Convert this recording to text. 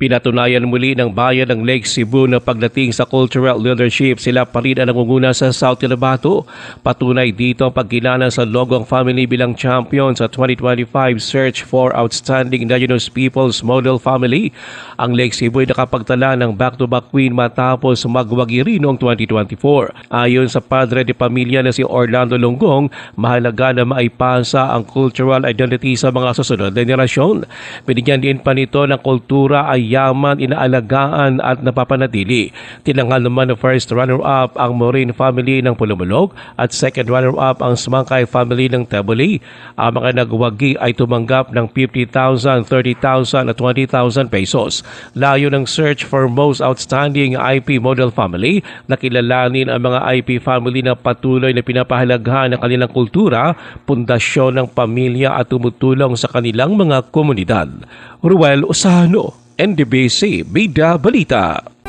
Pinatunayan muli ng bayan ng Lake Cebu na pagdating sa cultural leadership, sila pa rin ang nangunguna sa South Cotabato. Patunay dito ang pagkilala sa Logong family bilang champion sa 2025 Search for Outstanding Indigenous Peoples Model Family. Ang Lake Cebu ay nakapagtala ng back-to-back win matapos magwagi rin noong 2024. Ayon sa padre de pamilya na si Orlando Longgong, mahalaga na maipasa ang cultural identity sa mga susunod na henerasyon. Binigyan din pa nito ng kultura ay yaman, inaalagaan at napapanatili. Tinanghal naman ng first runner-up ang Morin family ng Pulumulog at second runner-up ang Smangkay family ng Tabuli. Ang mga nagwagi ay tumanggap ng 50,000, 30,000 at 20,000 pesos. Layo ng search for most outstanding IP model family na kilalanin ang mga IP family na patuloy na pinapahalagahan ng kanilang kultura, pundasyon ng pamilya at tumutulong sa kanilang mga komunidad. Ruel Osano, NDBC Bida Balita.